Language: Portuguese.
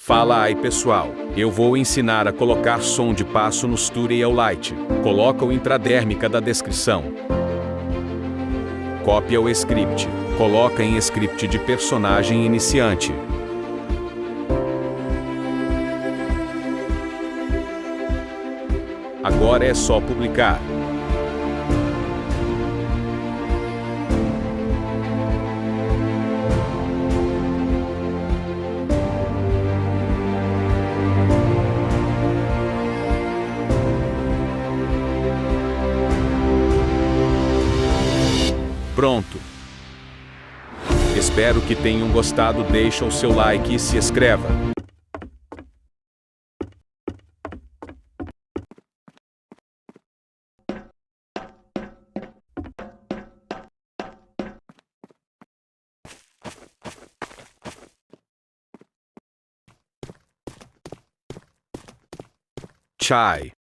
Fala aí pessoal, eu vou ensinar a colocar som de passo no tutorial lite. Coloca o intradérmica da descrição. Copia o script. Coloca em script de personagem iniciante. Agora é só publicar. Pronto. Espero que tenham gostado. Deixa o seu like e se inscreva. Chai.